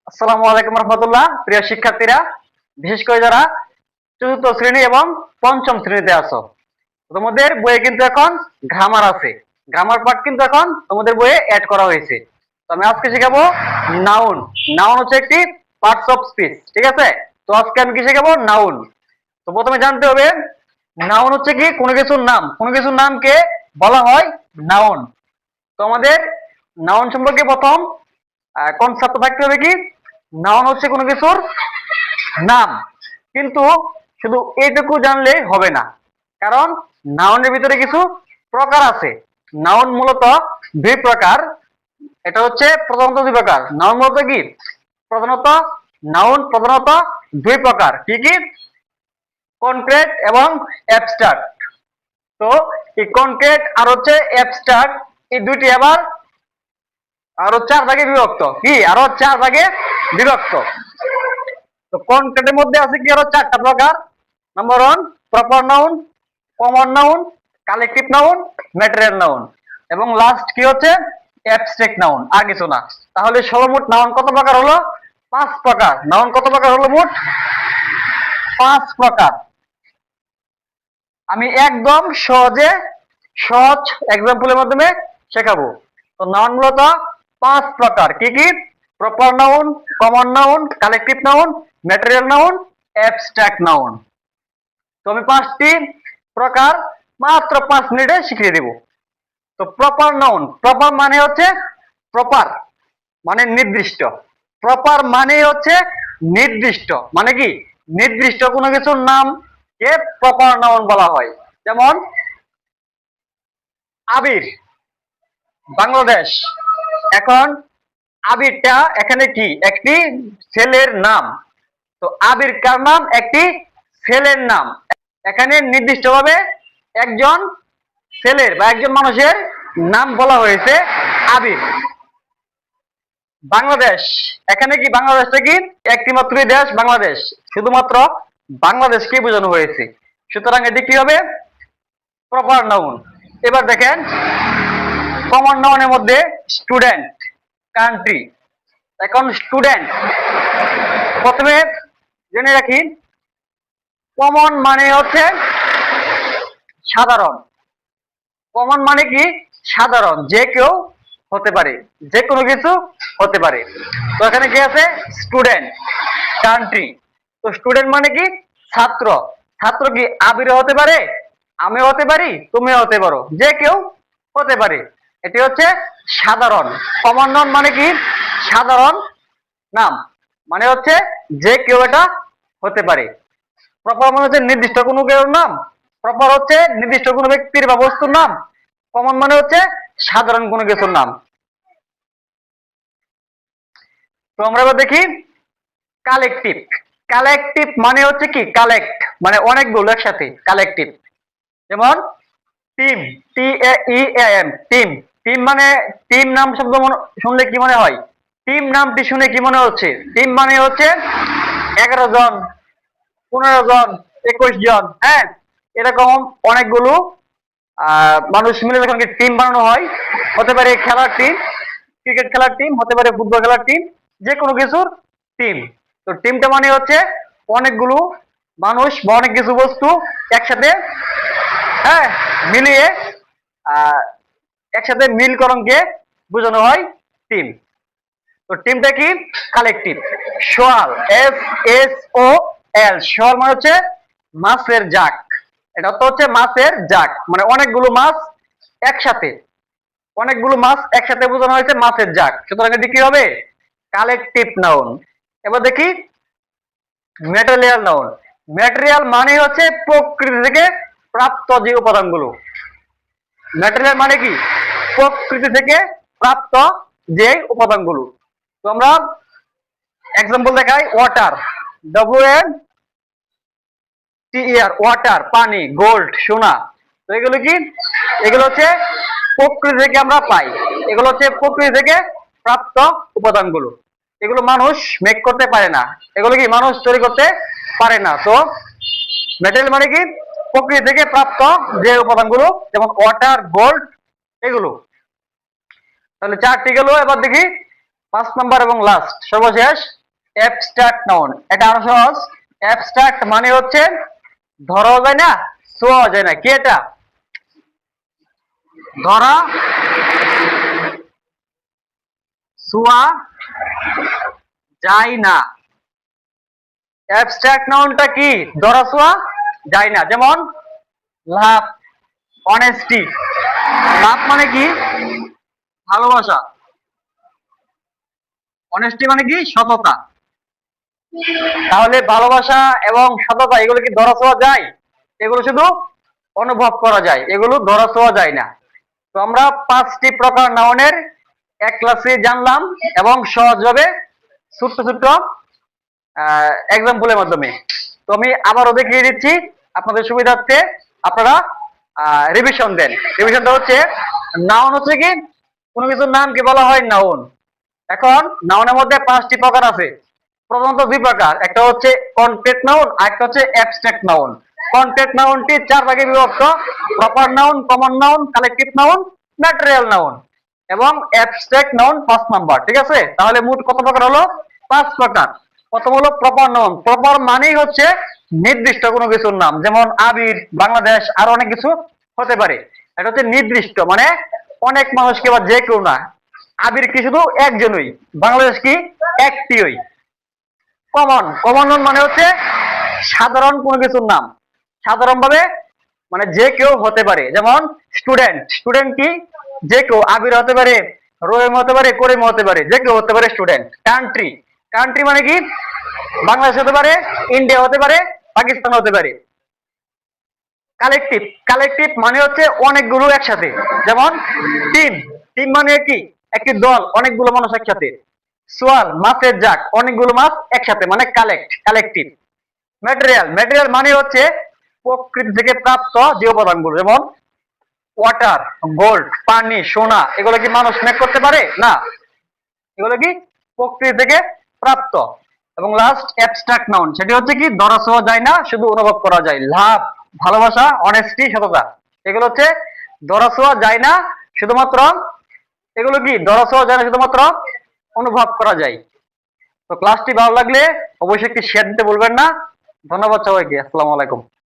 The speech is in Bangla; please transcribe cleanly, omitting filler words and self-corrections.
আসসালামু আলাইকুম রহমতুল্লাহ। প্রিয় শিক্ষার্থীরা, বিশেষ করে যারা চতুর্থ শ্রেণী এবং পঞ্চম শ্রেণীতে আছো, তোমাদের বইয়ে কিন্তু এখন গ্রামার আছে। গ্রামার পার্ট কিন্তু এখন তোমাদের বইয়ে অ্যাড করা হয়েছে। তো আমি আজকে শেখাবো নাউন। নাউন হচ্ছে একটি পার্টস অফ স্পিচ, ঠিক আছে? তো আজকে আমি কি শেখাবো? নাউন। তো প্রথমে জানতে হবে নাউন হচ্ছে কি? কোনো কিছুর নাম। কোনো কিছুর নামকে বলা হয় নাউন। তো আমাদের নাউন সম্পর্কে প্রথম কনসেপ্ট থাকতে হবে কি? নাউন হচ্ছে কোনো কিছুর নাম। কিন্তু শুধু এইটুকু জানলে হবে না, কারণ নাউনের ভিতরে কিছু প্রকার আছে। নাউন মূলত দুই প্রকার। এটা হচ্ছে প্রধানত দুই প্রকার। নাউন মূলত কি? প্রধানত নাউন প্রধানত দুই প্রকার। কি কি? কনক্রিট এবং অ্যাবস্ট্রাক্ট। তো এই কনক্রিট আর হচ্ছে অ্যাবস্ট্রাক্ট, এই দুইটি আবার আরো চার ভাগে বিভক্ত। কি? আরো চার ভাগে বিভক্ত। তো কনক্রিটের মধ্যে আছে কি? আরো চারটা প্রকার। Number one, proper noun, common noun, collective noun, material noun, এবং লাস্ট কি হচ্ছে? Abstract noun. আর কিছু না। তাহলে সর্বমোট নাউন কত প্রকার হলো? পাঁচ প্রকার। নাউন কত প্রকার হলো? মোট পাঁচ প্রকার। আমি একদম সহজ এক্সাম্পলের মাধ্যমে শেখাবো। তো নাউন মূলত পাঁচ প্রকার। কি কি? Proper noun, common noun, collective noun, material noun, abstract noun. তো আমি পাঁচটি প্রকার মাত্র 5 মিনিটে শিখিয়ে দেব। তো প্রপার নাউন। প্রপার মানে হচ্ছে প্রপার মানে নির্দিষ্ট। প্রপার মানে হচ্ছে নির্দিষ্ট। মানে কি? নির্দিষ্ট কোনো কিছুর নাম কে প্রপার নাউন বলা হয়। যেমন আবির, বাংলাদেশ। এখন আবিরটা এখানে কি? একটি ছেলের নাম। তো আবির কার নাম? একটি ছেলের নাম। এখানে নির্দিষ্টভাবে একজন ছেলের বা একজন মানুষের নাম বলা হয়েছে আবির। বাংলাদেশ, এখানে কি? বাংলাদেশটা কি? একটি মাত্রই দেশ বাংলাদেশ। শুধুমাত্র বাংলাদেশকে বোঝানো হয়েছে। সুতরাং এটি কি হবে? Proper noun. এবার দেখেন কমন নাউনের মধ্যে স্টুডেন্ট, কান্ট্রি। এখন স্টুডেন্ট প্রথমে জেনে রাখি, কমন মানে হচ্ছে সাধারণ। কমন মানে কি? সাধারণ, যে কেউ হতে পারে, যে কোনো কিছু হতে পারে। তো এখানে কি আছে? Student, country. তো স্টুডেন্ট মানে কি? ছাত্র। ছাত্র কি? আবিরও হতে পারে, আমিও হতে পারি, তুমিও হতে পারো, যে কেউ হতে পারে। এটি হচ্ছে সাধারণ। কমন নাউন মানে কি? সাধারণ নাম, মানে হচ্ছে যে কেউ এটা হতে পারে। প্রপার মানে হচ্ছে নির্দিষ্ট কোনো কেউ নাম। প্রপার হচ্ছে নির্দিষ্ট কোনো ব্যক্তির বা বস্তুর নাম। কমন মানে হচ্ছে সাধারণ কোনো কিছুর নাম। তো আমরা এবার দেখি কালেকটিভ। কালেকটিভ মানে হচ্ছে কি? কালেক্ট মানে অনেকগুলো একসাথে, কালেকটিভ। যেমন টিম, TAEAM, টিম। টিম মানে, টিম নাম শব্দ শুনলে কি মনে হয়? টিম নামটি শুনে কি মনে হচ্ছে? টিম মানে হচ্ছে 11 জন, 15 জন, 21 জন, হ্যাঁ, এরকম অনেকগুলো মানুষ মিলে যখন টিম বানানো হয়। হতে পারে খেলার টিম, ক্রিকেট খেলার টিম, হতে পারে ফুটবল খেলার টিম, যে কোনো কিছুর টিম। তো টিমটা মানে হচ্ছে অনেকগুলো মানুষ বা অনেক কিছু বস্তু একসাথে, হ্যাঁ, মিলিয়ে আহ একসাথে মিলকরণকে বোঝানো হয় টিম। তো টিমটা কি? কালেকটিভ। সোয়াল, SSOL, সোয়াল মানে হচ্ছে মাছের জাক। এটা তো হচ্ছে মাছের জাক, মানে অনেকগুলো মাছ একসাথে, অনেকগুলো মাছ একসাথে বোঝানো হয়েছে মাছের জাক। সুতরাং এটি কি হবে? Collective noun. এবার দেখি ম্যাটেরিয়াল নাউন। ম্যাটেরিয়াল মানে হচ্ছে প্রকৃতি থেকে প্রাপ্ত যে উপাদানগুলো। ম্যাটেরিয়াল মানে কি? প্রকৃতি থেকে প্রাপ্ত যে উপাদানগুলো। তো আমরা এক্সাম্পল দেখাই। ওয়াটার, WATER, ওয়াটার, পানি। গোল্ড, সোনা। তো এগুলো কি? এগুলো হচ্ছে প্রকৃতি থেকে আমরা পাই। এগুলো হচ্ছে প্রকৃতি থেকে প্রাপ্ত উপাদানগুলো। এগুলো মানুষ মেক করতে পারে না। এগুলো কি? মানুষ তৈরি করতে পারে না। তো মেটেরিয়াল মানে কি? প্রকৃতি থেকে প্রাপ্ত যে উপাদানগুলো, যেমন ওয়াটার, গোল্ড, এগুলো। তাহলে চারটি গেল। এবার দেখি 5 নাম্বার এবং লাস্ট, সর্বশেষ অ্যাবস্ট্রাক্ট নাউন, এটা আরো সহজ। অ্যাবস্ট্রাক্ট মানে হচ্ছে ধরাও যায় না, ছোঁয়া যায় না। কি এটা? ধরা ছোঁয়া যায় না। অ্যাবস্ট্রাক্ট নাউনটা কি? ধরা ছোঁয়া যায় না। যেমন লাভ, অনেস্টি। লাভ মানে কি? ভালোবাসা। অনেস্টি মানে কি? সততা। তাহলে ভালোবাসা এবং সততা এগুলো কি ধরা ছোঁয়া যায়? এগুলো শুধু অনুভব করা যায়, এগুলো ধরা ছোঁয়া যায় না। তো আমরা 5টি প্রকার নাউনের এক ক্লাসে জানলাম এবং সহজভাবে ছোট্ট ছোট্ট এক্সাম্পলের মাধ্যমে। তো আমি আবারও দেখিয়ে দিচ্ছি আপনাদের সুবিধার্থে, আপনারা রিভিশন দেন। রিভিশনটা হচ্ছে, নাউন হচ্ছে কি কোনো কিছুর নামকে বলা হয় নাউন। এখন নাউনের মধ্যে 5টি প্রকার আছে। প্রথমত 2 প্রকার, একটা হচ্ছে কনক্রিট নাউন আর একটা হচ্ছে অ্যাবস্ট্রাক্ট নাউন। কনক্রিট নাউনটি 4 ভাগে বিভক্ত: proper noun, common noun, collective noun, material noun. এবং অ্যাবস্ট্রাক্ট নাউন 5 নাম্বার। ঠিক আছে, তাহলে মোট কত প্রকার হলো? 5 প্রকার। প্রথম হলো প্রপার নাউন। প্রপার মানেই হচ্ছে নির্দিষ্ট কোনো কিছুর নাম, যেমন আবির, বাংলাদেশ, আরো অনেক কিছু হতে পারে। এটা হচ্ছে নির্দিষ্ট, মানে অনেক মানুষকে বা যে কেউ না। আবির কি শুধু একজনই, বাংলাদেশ কি একটিই। কমন, কমন নাউন মানে হচ্ছে সাধারণ কোনো কিছুর নাম, সাধারণভাবে মানে যে কেউ হতে পারে। যেমন স্টুডেন্ট, স্টুডেন্ট কি যে কেউ, আবির হতে পারে, রহিম হতে পারে, করিম হতে পারে, যে কেউ হতে পারে স্টুডেন্ট। কান্ট্রি, কান্ট্রি মানে কি বাংলাদেশ হতে পারে, ইন্ডিয়া হতে পারে, পাকিস্তান হতে পারে। কালেকটিভ, কালেকটিভ মানে হচ্ছে অনেকগুলো একসাথে। যেমন টিম, টিম মানে কি একটি দল, অনেকগুলো মানুষ একসাথে। সোয়াল, মাছের জাক, অনেকগুলো মাছ একসাথে, মানে কালেক্ট, কালেকটিভ। ম্যাটেরিয়াল, ম্যাটেরিয়াল মানে হচ্ছে প্রকৃতি থেকে প্রাপ্ত যে উপাদানগুলো, যেমন ওয়াটার, গোল্ড, পানি, সোনা, এগুলো কি মানুষ মেক করতে পারে? না, এগুলো কি প্রকৃতি থেকে প্রাপ্ত। এবং লাস্ট অ্যাবস্ট্রাক্ট নাউন, সেটি হচ্ছে কি ধরা ছোঁয়া যায় না, শুধু অনুভব করা যায়। লাভ, ভালোবাসা, অনেস্টি, সততা, এগুলো হচ্ছে ধরা ছোঁয়া যায় না, শুধুমাত্র এগুলো কি ধরা ছোঁয়া যায় না, শুধুমাত্র অনুভব করা যায়। তো ক্লাসটি ভালো লাগলে অবশ্যই একটি শেয়ার দিতে ভুলবেন না। ধন্যবাদ সবাইকে। আসসালামু আলাইকুম।